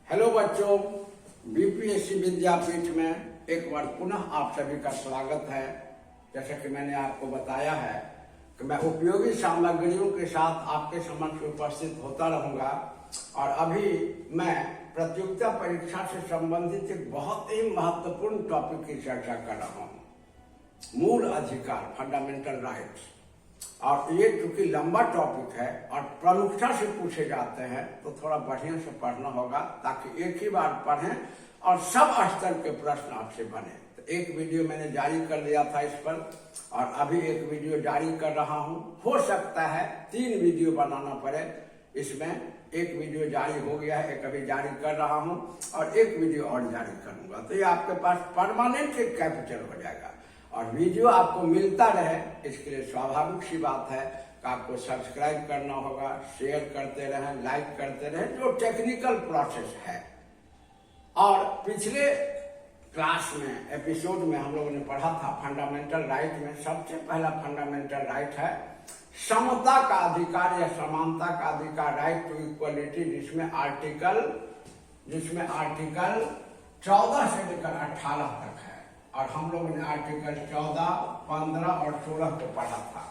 Hello बच्चों, BPSC विद्यापीठ में एक बार पुनः आप सभी का स्वागत है। जैसा कि मैंने आपको बताया है कि मैं उपयोगी सामग्रियों के साथ आपके समक्ष उपस्थित होता रहूंगा और अभी मैं प्रतियोगिता परीक्षा से संबंधित एक बहुत ही महत्वपूर्ण टॉपिक की चर्चा कर रहा हूँ, मूल अधिकार, फंडामेंटल राइट्स। और ये चूंकि लंबा टॉपिक है और प्रमुखता से पूछे जाते हैं तो थोड़ा बढ़िया से पढ़ना होगा ताकि एक ही बार पढ़ें और सब स्तर के प्रश्न आपसे बने। तो एक वीडियो मैंने जारी कर दिया था इस पर और अभी एक वीडियो जारी कर रहा हूं। हो सकता है 3 वीडियो बनाना पड़े, इसमें एक वीडियो जारी हो गया है, एक अभी जारी कर रहा हूं और एक वीडियो और जारी करूंगा। तो ये आपके पास परमानेंट एक कैपिटल हो जाएगा और वीडियो आपको मिलता रहे, इसके लिए स्वाभाविक सी बात है कि आपको सब्सक्राइब करना होगा, शेयर करते रहें, लाइक करते रहें, जो टेक्निकल प्रोसेस है। और पिछले क्लास में, एपिसोड में हम लोगों ने पढ़ा था फंडामेंटल राइट में सबसे पहला फंडामेंटल राइट है समता का अधिकार या समानता का अधिकार, राइट टू इक्वलिटी, जिसमें आर्टिकल 14 से लेकर 18 तक है। और हम लोगों ने आर्टिकल 14, 15 और 16 को पढ़ा था।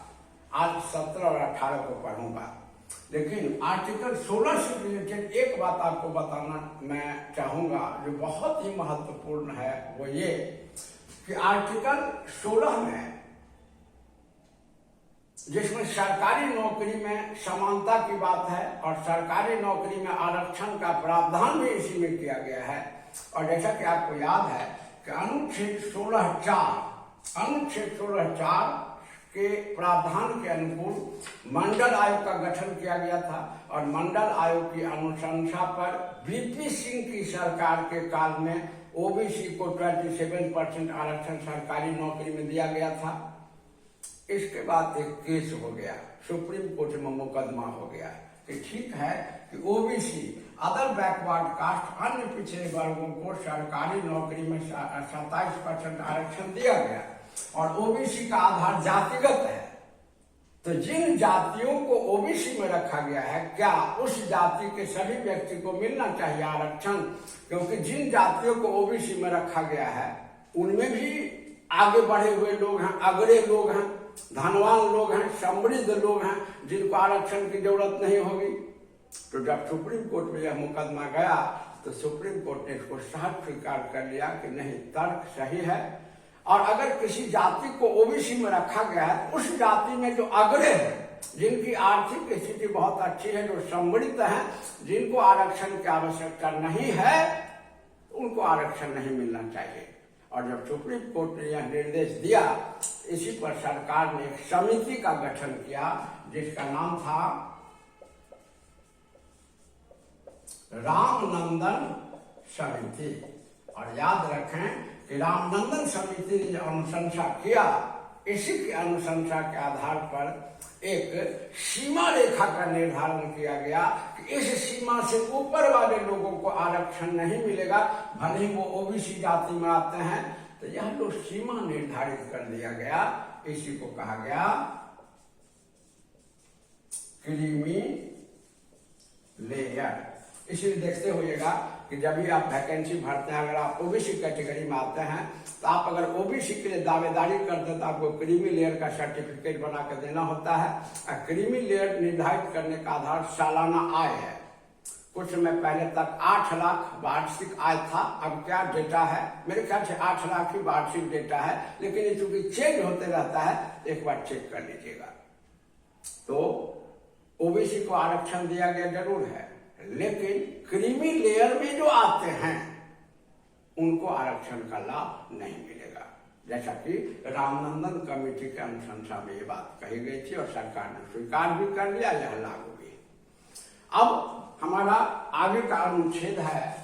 आज 17 और 18 को पढ़ूंगा, लेकिन आर्टिकल 16 से रिलेटेड एक बात आपको बताना मैं चाहूंगा जो बहुत ही महत्वपूर्ण है। वो ये कि आर्टिकल 16 में, जिसमें सरकारी नौकरी में समानता की बात है और सरकारी नौकरी में आरक्षण का प्रावधान भी इसी में किया गया है। और जैसा कि आपको याद है कि अनुच्छेद 16(4) के प्रावधान के अनुकूल मंडल आयोग का गठन किया गया था और मंडल आयोग की अनुशंसा पर वीपी सिंह की सरकार के काल में ओबीसी को 27% आरक्षण सरकारी नौकरी में दिया गया था। इसके बाद एक केस हो गया, सुप्रीम कोर्ट में मुकदमा हो गया कि ठीक है कि ओबीसी, अदर बैकवर्ड कास्ट, अन्य पिछड़े वर्गों को सरकारी नौकरी में 27% आरक्षण दिया गया और ओबीसी का आधार जातिगत है। तो जिन जातियों को ओबीसी में रखा गया है, क्या उस जाति के सभी व्यक्ति को मिलना चाहिए आरक्षण? क्योंकि जिन जातियों को ओबीसी में रखा गया है उनमें भी आगे बढ़े हुए लोग हैं, अगड़े लोग हैं, धनवान लोग हैं, समृद्ध लोग हैं, जिनको आरक्षण की जरूरत नहीं होगी। तो जब सुप्रीम कोर्ट में यह मुकदमा गया तो सुप्रीम कोर्ट ने इसको साफ स्वीकार कर लिया कि नहीं, तर्क सही है। और अगर किसी जाति को ओबीसी में रखा गया है, उस जाति में जो अगड़े हैं, जिनकी आर्थिक स्थिति बहुत अच्छी है, जो समृद्ध हैं, जिनको आरक्षण की आवश्यकता नहीं है, उनको आरक्षण नहीं मिलना चाहिए। और जब सुप्रीम कोर्ट ने यह निर्देश दिया, इसी पर सरकार ने एक समिति का गठन किया जिसका नाम था रामनंदन समिति। और याद रखें कि रामनंदन समिति ने जो अनुशंसा किया, इसी की अनुशंसा के आधार पर एक सीमा रेखा का निर्धारण किया गया कि इस सीमा से ऊपर वाले लोगों को आरक्षण नहीं मिलेगा, भले ही वो ओबीसी जाति में आते हैं। तो यह जो सीमा निर्धारित कर दिया गया, इसी को कहा गया क्रीमी लेयर। इसलिए देखते होइएगा कि जब भी आप वैकेंसी भरते हैं, अगर आप ओबीसी कैटेगरी में आते हैं तो आप अगर ओबीसी के लिए दावेदारी करते हैं तो आपको क्रीमी लेयर का सर्टिफिकेट बना कर देना होता है। और क्रीमी लेयर निर्धारित करने का आधार सालाना आय है। कुछ समय पहले तक 8 लाख वार्षिक आय था, अब क्या डेटा है? मेरे ख्याल से 8 लाख ही वार्षिक डेटा है, लेकिन ये चूंकि चेंज होते रहता है, एक बार चेक कर लीजिएगा। तो ओबीसी को आरक्षण दिया गया जरूर है, लेकिन क्रीमी लेयर में जो आते हैं उनको आरक्षण का लाभ नहीं मिलेगा, जैसा कि रामनंदन कमेटी के अनुशंसा में ये बात कही गई थी और सरकार ने स्वीकार भी कर लिया, यह लागू भी। अब हमारा आगे का अनुच्छेद है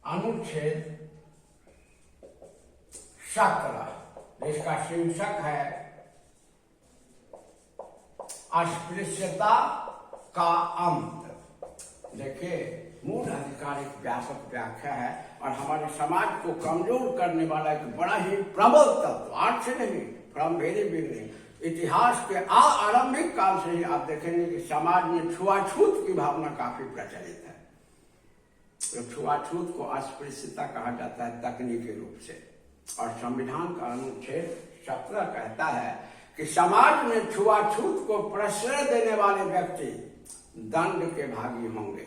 अनुच्छेद 17, जिसका शीर्षक है अस्पृश्यता का अंत। देखिए, मूल अधिकार एक व्यापक व्याख्या है और हमारे समाज को कमजोर करने वाला एक बड़ा ही प्रबल तत्व, आज से नहीं, फ्रॉम वेरी बिगिनिंग, इतिहास के आरंभिक काल से ही आप देखेंगे कि समाज में छुआछूत की भावना काफी प्रचलित है। तो छुआछूत को अस्पृश्यता कहा जाता है तकनीकी रूप से, और संविधान का अनुच्छेद 17 कहता है कि समाज में छुआछूत को प्रश्रय देने वाले व्यक्ति दंड के भागी होंगे।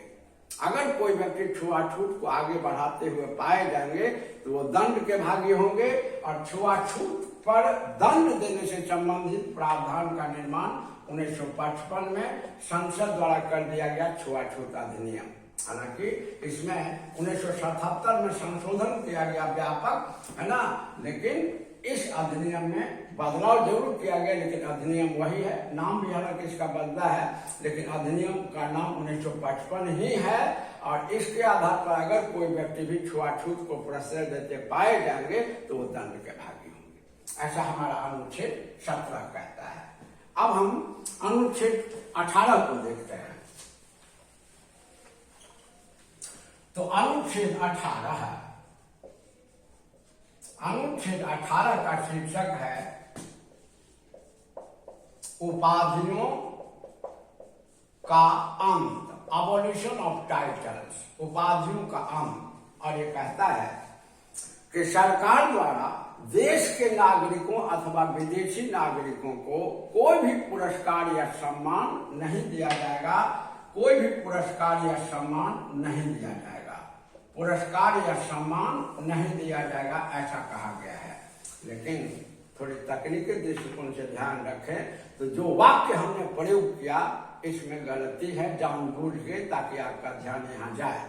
अगर कोई व्यक्ति छुआछूत को आगे बढ़ाते हुए पाए जाएंगे तो वो दंड के भागी होंगे, और छुआछूत पर दंड देने से संबंधित प्रावधान का निर्माण 1955 में संसद द्वारा कर दिया गया छुआछूत अधिनियम। हालांकि इसमें 1977 में संशोधन किया गया व्यापक, है ना, लेकिन इस अधिनियम में बदलाव जरूर किया गया, लेकिन अधिनियम वही है। नाम भी हालांकि इसका बदला है, लेकिन अधिनियम का नाम 1955 ही है। और इसके आधार पर अगर कोई व्यक्ति भी छुआछूत को प्रश्रय देते पाए जाएंगे तो वो दंड के भागी होंगे, ऐसा हमारा अनुच्छेद 17 कहता है। अब हम अनुच्छेद 18 को देखते हैं। तो अनुच्छेद 18 का शीर्षक है उपाधियों का अंत, अबॉलिशन ऑफ टाइटल्स, उपाधियों का अंत। और ये कहता है कि सरकार द्वारा देश के नागरिकों अथवा विदेशी नागरिकों को कोई भी पुरस्कार या सम्मान नहीं दिया जाएगा, कोई भी पुरस्कार या सम्मान नहीं दिया जाएगा, पुरस्कार या सम्मान नहीं दिया जाएगा, ऐसा कहा गया है। लेकिन थोड़ी तकनीकी दृष्टिकोण से ध्यान रखें तो जो वाक्य हमने प्रयोग किया इसमें गलती है जानबूझ के, ताकि आपका ध्यान यहाँ जाए।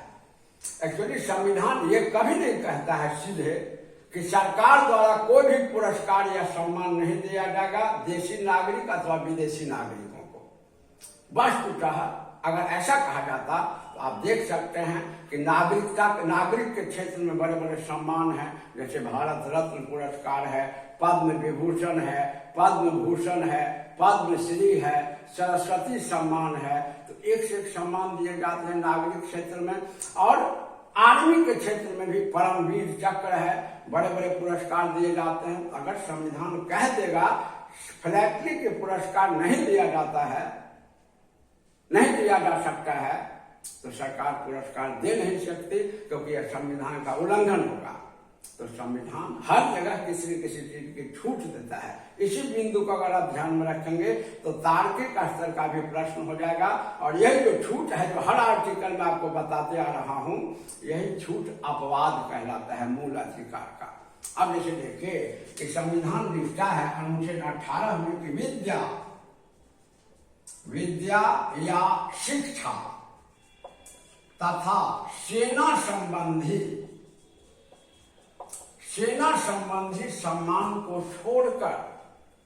एक्चुअली संविधान ये कभी नहीं कहता है सीधे कि सरकार द्वारा कोई भी पुरस्कार या सम्मान नहीं दिया जाएगा देशी नागरिक अथवा विदेशी नागरिकों को। वस्तुतः अगर ऐसा कहा जाता तो आप देख सकते हैं कि नागरिक के क्षेत्र में बड़े बड़े सम्मान हैं, जैसे भारत रत्न पुरस्कार है, पद्म विभूषण है, पद्म भूषण है, पद्मश्री है, सरस्वती सम्मान है। तो एक से एक सम्मान दिए जाते हैं नागरिक क्षेत्र में। और आर्मी के क्षेत्र में भी परमवीर चक्र है, बड़े बड़े पुरस्कार दिए जाते हैं। अगर संविधान कह देगा फ्लैटली के पुरस्कार नहीं दिया जाता है, नहीं दिया जा सकता है, तो सरकार पुरस्कार दे नहीं सकती, क्योंकि यह संविधान का उल्लंघन होगा। तो संविधान हर जगह किसी न किसी चीज की छूट देता है। इसी बिंदु को अगर आप ध्यान में रखेंगे तो तार्किक स्तर का भी प्रश्न हो जाएगा। और यही जो छूट है, जो हर आर्टिकल में आपको बताते आ रहा हूं, यही छूट अपवाद कहलाता है मूल अधिकार का। अब जैसे देखिए कि संविधान लिखता है अनुच्छेद 18 में कि विद्या या शिक्षा तथा सेना संबंधी सम्मान को छोड़कर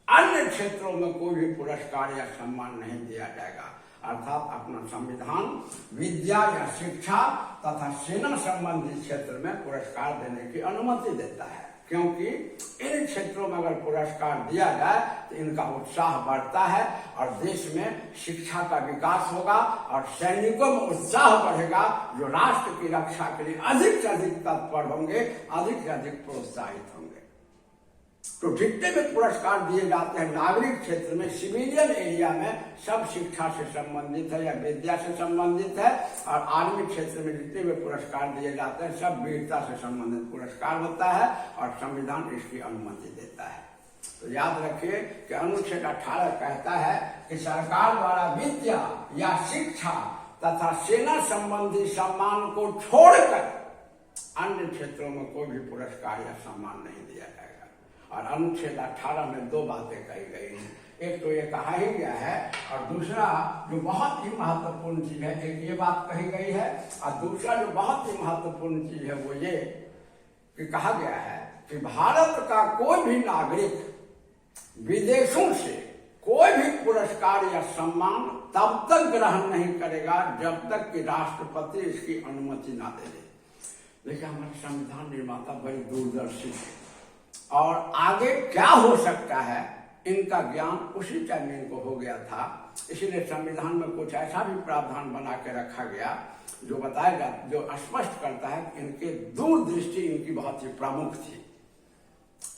अन्य क्षेत्रों में कोई भी पुरस्कार या सम्मान नहीं दिया जाएगा। अर्थात अपना संविधान विद्या या शिक्षा तथा सेना संबंधी क्षेत्र में पुरस्कार देने की अनुमति देता है, क्योंकि इन क्षेत्रों में अगर पुरस्कार दिया जाए तो इनका उत्साह बढ़ता है और देश में शिक्षा का विकास होगा और सैनिकों में उत्साह बढ़ेगा, जो राष्ट्र की रक्षा के लिए अधिक से अधिक तत्पर होंगे, अधिक से अधिक प्रोत्साहित होंगे। तो जितने भी पुरस्कार दिए जाते हैं नागरिक क्षेत्र में, सिविलियन एरिया में, सब शिक्षा से संबंधित है या विद्या से संबंधित है। और आर्मी क्षेत्र में जितने भी पुरस्कार दिए जाते हैं सब वीरता से संबंधित पुरस्कार होता है और संविधान इसकी अनुमति देता है। तो याद रखिए कि अनुच्छेद 18 कहता है कि सरकार द्वारा विद्या या शिक्षा तथा सेना संबंधी सम्मान को छोड़कर अन्य क्षेत्रों में कोई भी पुरस्कार या सम्मान नहीं दिया जाएगा। और अनुच्छेद 18 में दो बातें कही गई हैं, एक तो ये कहा ही गया है और दूसरा जो बहुत ही महत्वपूर्ण चीज है, एक ये बात कही गई है और दूसरा जो बहुत ही महत्वपूर्ण चीज है वो ये कि कहा गया है कि भारत का कोई भी नागरिक विदेशों से कोई भी पुरस्कार या सम्मान तब तक ग्रहण नहीं करेगा जब तक कि राष्ट्रपति इसकी अनुमति ना दे दे। देखिए हमारे संविधान निर्माता बड़ी दूरदर्शी है और आगे क्या हो सकता है इनका ज्ञान उसी टाइम इनको हो गया था। इसीलिए संविधान में कुछ ऐसा भी प्रावधान बना के रखा गया जो बताएगा, जो स्पष्ट करता है कि इनके दूरदृष्टि इनकी बहुत ही प्रमुख थी।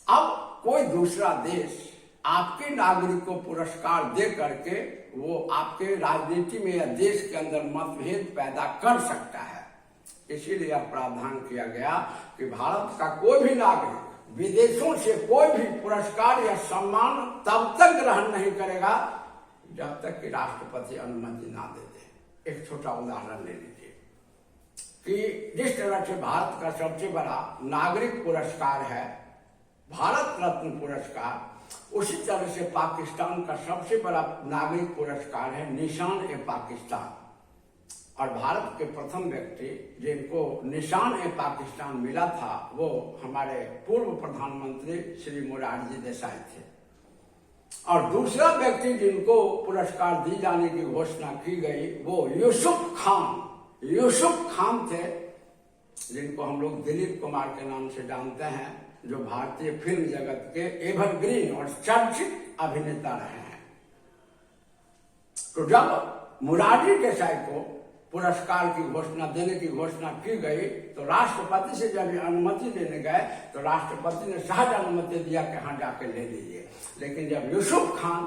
अब कोई दूसरा देश आपके नागरिक को पुरस्कार दे करके वो आपके राजनीति में या देश के अंदर मतभेद पैदा कर सकता है। इसीलिए यह प्रावधान किया गया कि भारत का कोई भी नागरिक विदेशों से कोई भी पुरस्कार या सम्मान तब तक ग्रहण नहीं करेगा जब तक कि राष्ट्रपति अनुमति ना दे दे। एक छोटा उदाहरण ले लीजिए कि जिस तरह से भारत का सबसे बड़ा नागरिक पुरस्कार है भारत रत्न पुरस्कार, उसी तरह से पाकिस्तान का सबसे बड़ा नागरिक पुरस्कार है निशान ए पाकिस्तान। और भारत के प्रथम व्यक्ति जिनको निशान ए पाकिस्तान मिला था वो हमारे पूर्व प्रधानमंत्री श्री मोरारजी देसाई थे। और दूसरा व्यक्ति जिनको पुरस्कार दी जाने की घोषणा की गई वो यूसुफ खान थे, जिनको हम लोग दिलीप कुमार के नाम से जानते हैं, जो भारतीय फिल्म जगत के एवरग्रीन और चर्चित अभिनेता रहे हैं। तो जब मोरारजी देसाई को पुरस्कार की घोषणा देने की घोषणा की गई तो राष्ट्रपति से जब अनुमति लेने गए तो राष्ट्रपति ने सहज अनुमति दिया कि हाँ जाके ले लीजिए। लेकिन जब यूसुफ खान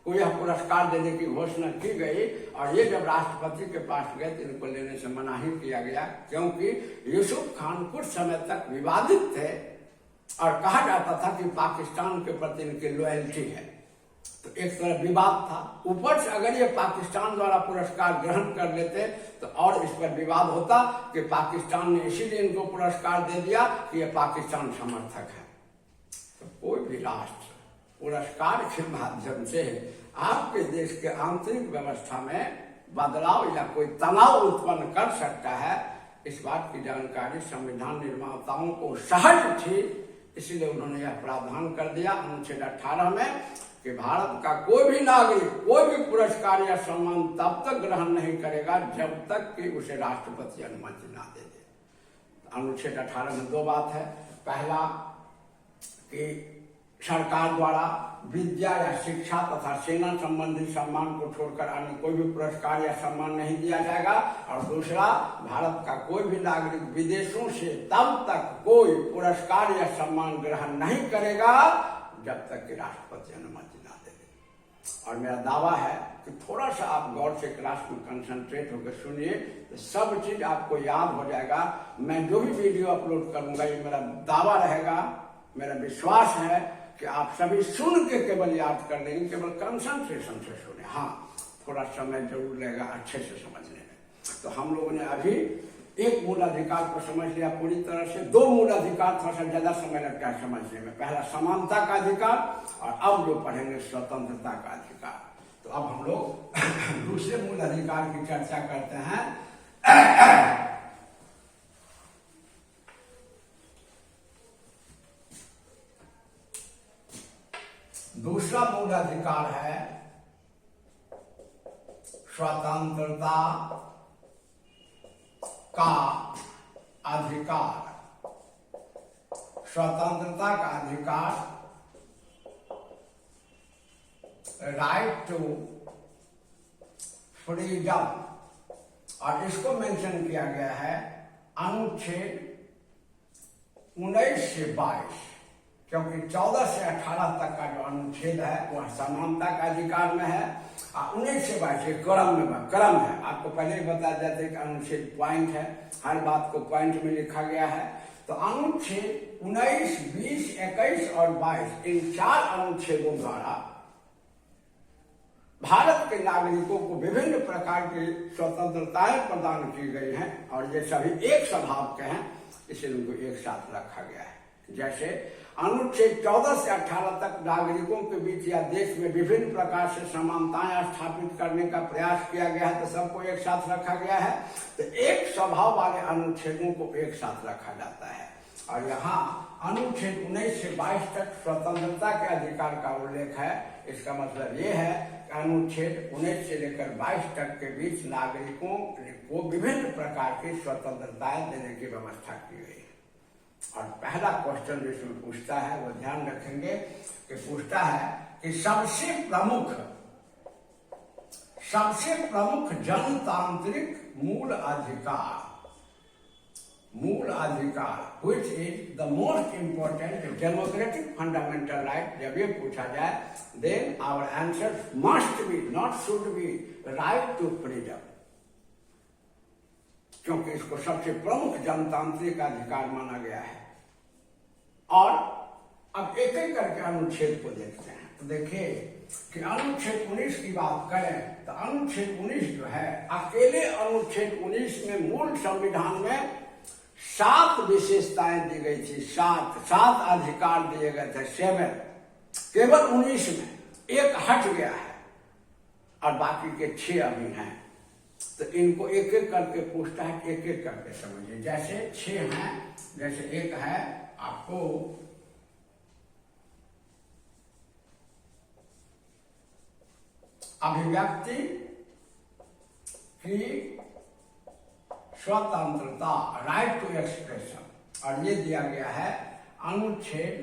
को यह पुरस्कार देने की घोषणा की गई और ये जब राष्ट्रपति के पास गए तो इनको लेने से मना ही किया गया, क्योंकि यूसुफ खान कुछ समय तक विवादित थे और कहा जाता था कि पाकिस्तान के प्रति इनकी लॉयल्टी है। तो एक तरह विवाद था। ऊपर से अगर ये पाकिस्तान द्वारा पुरस्कार ग्रहण कर लेते तो और इस पर विवाद होता कि पाकिस्तान ने इसीलिए इनको पुरस्कार दे दिया कि ये पाकिस्तान समर्थक है। तो कोई भी राष्ट्र पुरस्कार के माध्यम से आपके देश के आंतरिक व्यवस्था में बदलाव या कोई तनाव उत्पन्न कर सकता है, इस बात की जानकारी संविधान निर्माताओं को सहज थी। इसलिए उन्होंने यह प्रावधान कर दिया अनुच्छेद 18 में कि भारत का कोई भी नागरिक कोई भी पुरस्कार या सम्मान तब तक ग्रहण नहीं करेगा जब तक कि उसे राष्ट्रपति अनुमति ना दे दे। अनुच्छेद 18 में दो बात है। पहला कि सरकार द्वारा विद्या या शिक्षा तथा सेना संबंधी सम्मान को छोड़कर अन्य कोई भी पुरस्कार या सम्मान नहीं दिया जाएगा। और दूसरा, भारत का कोई भी नागरिक विदेशों से तब तक कोई पुरस्कार या सम्मान ग्रहण नहीं करेगा जब तक कि राष्ट्रपति अनुमति ना दे दे। और मेरा दावा है कि थोड़ा सा आप गौर से क्लास में कंसंट्रेट होकर सुनिए तो सब चीज आपको याद हो जाएगा। मैं जो भी वीडियो अपलोड करूंगा ये मेरा दावा रहेगा, मेरा विश्वास है कि आप सभी सुन के केवल याद कर लेंगे, केवल कंसंट्रेशन से सुने। हाँ, थोड़ा समय जरूर लगेगा अच्छे से समझने में। तो हम लोगों ने अभी एक मूल अधिकार को समझ लिया पूरी तरह से। दो मूल अधिकार थोड़ा सा ज्यादा समय लगता है समझने में। पहला समानता का अधिकार और अब जो पढ़ेंगे स्वतंत्रता का अधिकार। तो अब हम लोग दूसरे मूल अधिकार की चर्चा करते हैं। दूसरा मूल अधिकार है स्वतंत्रता का अधिकार। स्वतंत्रता का अधिकार, राइट टू फ्रीडम, और इसको मेंशन किया गया है अनुच्छेद 19 से 22, क्योंकि 14 से 18 तक का जो अनुच्छेद है वह समानता का अधिकार में है और 19 से 22 क्रम है। आपको पहले ही बता देते कि अनुच्छेद पॉइंट है, हर बात को पॉइंट में लिखा गया है। तो अनुच्छेद 19, 20, 21 और 22 इन 4 अनुच्छेदों द्वारा भारत के नागरिकों को विभिन्न प्रकार की स्वतंत्रताएं प्रदान की गई हैं और ये सभी एक स्वभाव के हैं, इसलिए उनको एक साथ रखा गया है। जैसे अनुच्छेद 14 से 18 तक नागरिकों के बीच या देश में विभिन्न प्रकार से समानताएं स्थापित करने का प्रयास किया गया है, तो सबको एक साथ रखा गया है। तो एक स्वभाव वाले अनुच्छेदों को एक साथ रखा जाता है। और यहाँ अनुच्छेद 19 से 22 तक स्वतंत्रता के अधिकार का उल्लेख है। इसका मतलब ये है कि अनुच्छेद 19 से लेकर 22 तक के बीच नागरिकों को विभिन्न प्रकार की स्वतंत्रताएं देने की व्यवस्था की गई है। और पहला क्वेश्चन जो इसमें पूछता है वो ध्यान रखेंगे कि पूछता है कि सबसे प्रमुख जनतांत्रिक मूल अधिकार which is the most important democratic fundamental right, जब ये पूछा जाए then our answer must be, not should be, right to freedom, क्योंकि इसको सबसे प्रमुख जनतांत्रिक अधिकार माना गया है। और अब एक एक करके अनुच्छेद को देखते हैं। तो देखिए कि अनुच्छेद 19 की बात करें तो अनुच्छेद 19 जो है, अकेले अनुच्छेद 19 में मूल संविधान में 7 विशेषताएं दी गई थी, 7 अधिकार दिए गए थे, 7। केवल 19 में एक हट गया है और बाकी के 6 अभी हैं। तो इनको एक एक करके पूछता है, एक एक करके समझिए। जैसे 6 हैं, जैसे एक है आपको अभिव्यक्ति की स्वतंत्रता, राइट टू एक्सप्रेशन, और ये दिया गया है अनुच्छेद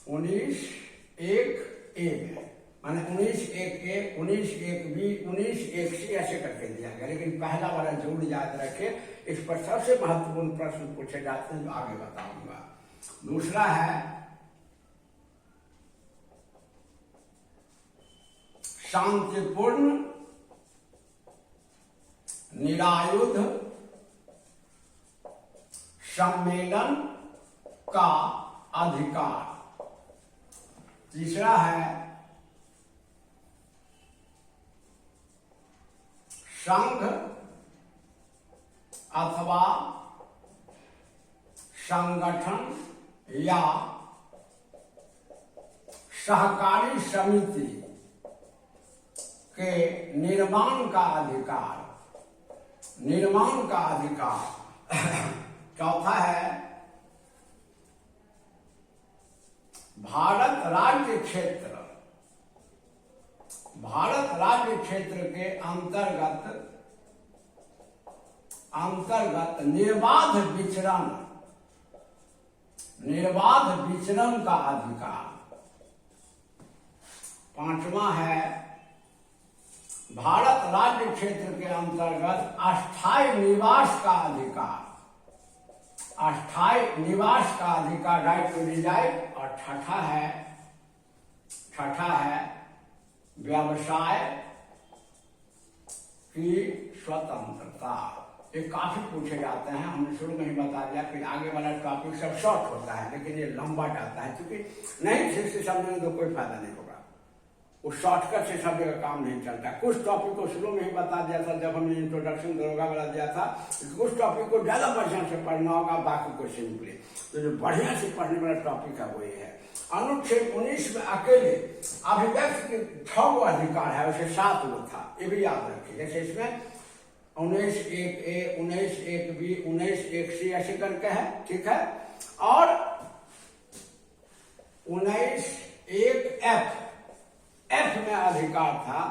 19(1)(a) में, माने 19(1)(a), 19(1)(b), 19(1)(c) ऐसे करके दिया गया। लेकिन पहला वाला जरूर याद रखे, इस पर सबसे महत्वपूर्ण प्रश्न पूछे जाते हैं जो आगे बताऊंगा। दूसरा है शांतिपूर्ण निरायुध सम्मेलन का अधिकार। तीसरा है संघ अथवा संगठन या सहकारी समिति के निर्माण का अधिकार। चौथा है भारत राज्य क्षेत्र के अंतर्गत निर्बाध विचरण का अधिकार। पांचवा है भारत राज्य क्षेत्र के अंतर्गत अस्थायी निवास का अधिकार, राइट टू रिजाइड। और छठा है व्यवसाय की स्वतंत्रता। ये काफी पूछे जाते हैं, हमने शुरू में ही बता दिया कि आगे वाला टॉपिक सब शॉर्ट होता है, लेकिन ये लंबा जाता है, क्योंकि नहीं ठीक से समझने तो कोई फायदा नहीं होगा। उस शॉर्टकट से सब जगह काम नहीं चलता। कुछ टॉपिक को शुरू में ही बता दिया था जब हमने इंट्रोडक्शन दरोगा वाला दिया था, कुछ टॉपिक को ज्यादा बढ़िया से पढ़ना होगा, बाकी को सिंपली। तो जो बढ़िया से पढ़ने वाला टॉपिक है वो ये है। अनुच्छेद 19 में अकेले अभिव्यक्ति के 6 अधिकार है, उसे 7 वो था, ये भी याद रखिए। जैसे इसमें 19(1)(a), 19(1)(b), 19(1)(c) ऐसे करके है, ठीक है। और 19(1)(f) में अधिकार था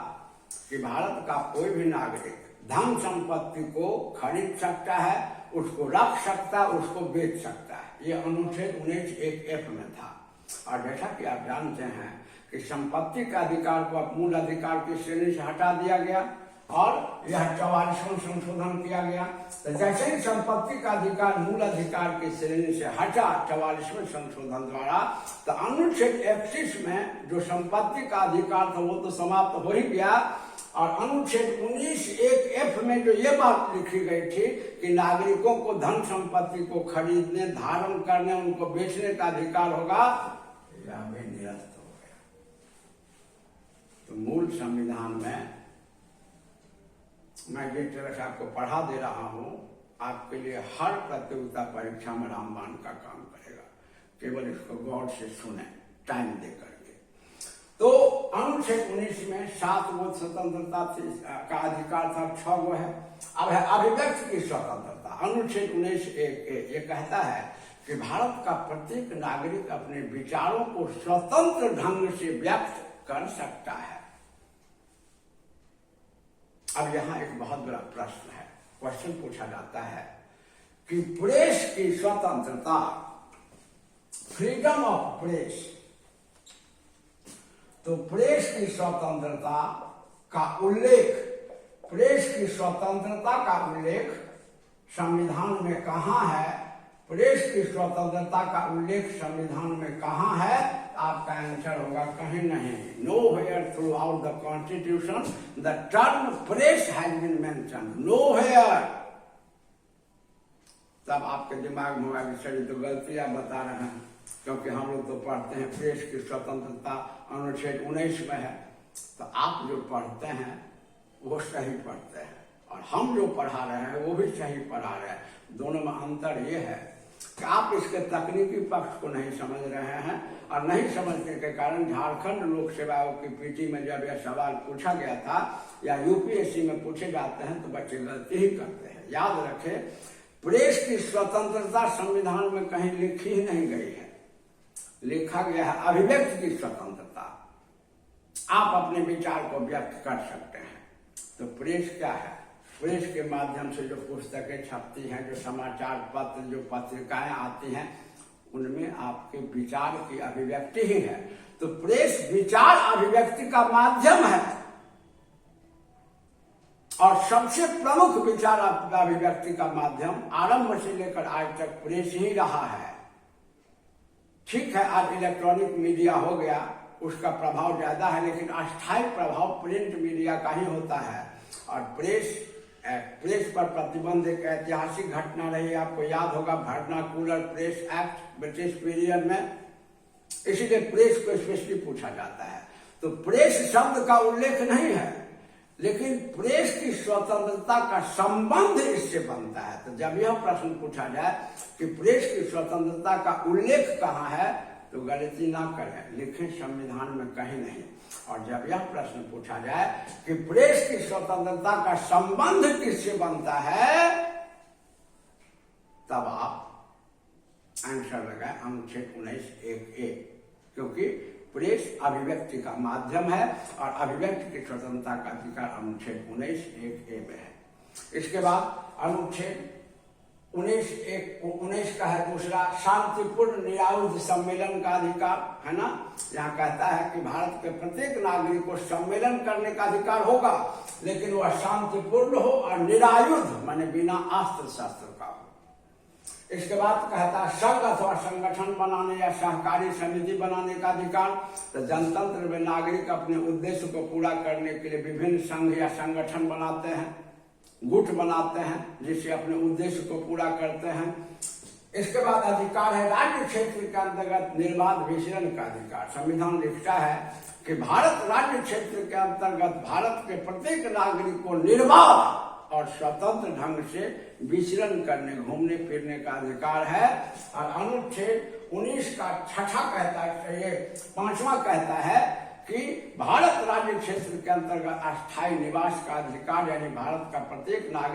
कि भारत का कोई भी नागरिक धन संपत्ति को खरीद सकता है, उसको रख सकता है, उसको बेच सकता है। ये अनुच्छेद 19(1)(f) में था। और जैसा कि आप जानते हैं कि संपत्ति का अधिकार को मूल अधिकार की श्रेणी से हटा दिया गया और यह 44वां संशोधन किया गया। तो जैसे ही संपत्ति का अधिकार मूल अधिकार की श्रेणी से हटा 44वें संशोधन द्वारा, तो अनुच्छेद 31 में जो संपत्ति का अधिकार था वो तो समाप्त हो ही गया। और अनुच्छेद 19(1)(f) में जो ये बात लिखी गई थी कि नागरिकों को धन संपत्ति को खरीदने, धारण करने, उनको बेचने का अधिकार होगा, यह भी निरस्त हो गया। तो मूल संविधान में मैं जिस तरह से आपको पढ़ा दे रहा हूं, आपके लिए हर प्रतियोगिता परीक्षा में रामबाण का काम करेगा। केवल इसको गौर से सुने, टाइम दे करके। तो अनुच्छेद 19 में 7 गो स्वतंत्रता का अधिकार था, 6 गो है। अब है अभिव्यक्ति की स्वतंत्रता। अनुच्छेद 19(1)(a) ये कहता है कि भारत का प्रत्येक नागरिक अपने विचारों को स्वतंत्र ढंग से व्यक्त कर सकता है। अब यहाँ एक बहुत बड़ा प्रश्न है, क्वेश्चन पूछा जाता है कि प्रेस की स्वतंत्रता, फ्रीडम ऑफ प्रेस, तो प्रेस की स्वतंत्रता का उल्लेख, प्रेस की स्वतंत्रता का उल्लेख संविधान में कहाँ है? प्रेस की स्वतंत्रता का उल्लेख संविधान में कहाँ है? आपका आंसर होगा कहीं नहीं। Nowhere throughout the Constitution the term press has been mentioned. Nowhere. तब आपके दिमाग में होगा कि सर तो गलतियां बता रहे हैं, क्योंकि हम लोग तो पढ़ते हैं प्रेस की स्वतंत्रता अनुच्छेद 19 में है। तो आप जो पढ़ते हैं वो सही पढ़ते हैं, और हम जो पढ़ा रहे हैं वो भी सही पढ़ा रहे हैं। दोनों में अंतर ये है कि आप इसके तकनीकी पक्ष को नहीं समझ रहे हैं, और नहीं समझने के कारण झारखंड लोक सेवा आयोग की पीटी में जब यह सवाल पूछा गया था या यूपीएससी में पूछे जाते हैं तो बच्चे गलती ही करते हैं। याद रखें, प्रेस की स्वतंत्रता संविधान में कहीं लिखी ही नहीं गई है। लिखा गया है अभिव्यक्ति की स्वतंत्रता, आप अपने विचार को व्यक्त कर सकते हैं। तो प्रेस क्या है? प्रेस के माध्यम से जो पुस्तकें छपती हैं, जो समाचार पत्र, जो पत्रिकाएं आती हैं, उनमें आपके विचार की अभिव्यक्ति ही है। तो प्रेस विचार अभिव्यक्ति का माध्यम है, और सबसे प्रमुख विचार अभिव्यक्ति का माध्यम आरंभ से लेकर आज तक प्रेस ही रहा है। ठीक है, आज इलेक्ट्रॉनिक मीडिया हो गया, उसका प्रभाव ज्यादा है, लेकिन अस्थायी प्रभाव प्रिंट मीडिया का ही होता है। और प्रेस पर प्रतिबंध एक ऐतिहासिक घटना रही, आपको याद होगा, vernacular press act British period में, इसीलिए प्रेस को स्पेशली पूछा जाता है। तो प्रेस शब्द का उल्लेख नहीं है, लेकिन प्रेस की स्वतंत्रता का संबंध इससे बनता है। तो जब यह प्रश्न पूछा जाए कि प्रेस की स्वतंत्रता का उल्लेख कहाँ है, तो गलती ना करें, लिखें संविधान में कहीं नहीं। और जब यह प्रश्न पूछा जाए कि प्रेस की स्वतंत्रता का संबंध किससे बनता है, तब आप आंसर लगाए अनुच्छेद 19(1)(a), क्योंकि प्रेस अभिव्यक्ति का माध्यम है और अभिव्यक्ति की स्वतंत्रता का अधिकार अनुच्छेद 19(1)(a) में है। इसके बाद अनुच्छेद 19 का है दूसरा, शांतिपूर्ण निरायुध सम्मेलन का अधिकार, है ना। यहाँ कहता है कि भारत के प्रत्येक नागरिक को सम्मेलन करने का अधिकार होगा, लेकिन वह शांतिपूर्ण हो और निरायुध माने बिना अस्त्र शस्त्र का हो। इसके बाद कहता है संघ अथवा संगठन बनाने या सहकारी समिति बनाने का अधिकार। तो जनतंत्र में नागरिक अपने उद्देश्य को पूरा करने के लिए विभिन्न संघ या संगठन बनाते हैं, गुट बनाते हैं, जिससे अपने उद्देश्य को पूरा करते हैं। इसके बाद अधिकार है राज्य क्षेत्र के अंतर्गत निर्बाध विचरण का अधिकार। संविधान लिखता है कि भारत राज्य क्षेत्र के अंतर्गत भारत के प्रत्येक नागरिक को निर्बाध और स्वतंत्र ढंग से विचरण करने, घूमने फिरने का अधिकार है। और अनुच्छेद 19 का 6वां कहता है, ये 5वां कहता है कि भारत राज्य क्षेत्र के अंतर्गत अस्थायी निवास का अधिकार, यानी भारत का प्रत्येक नागरिक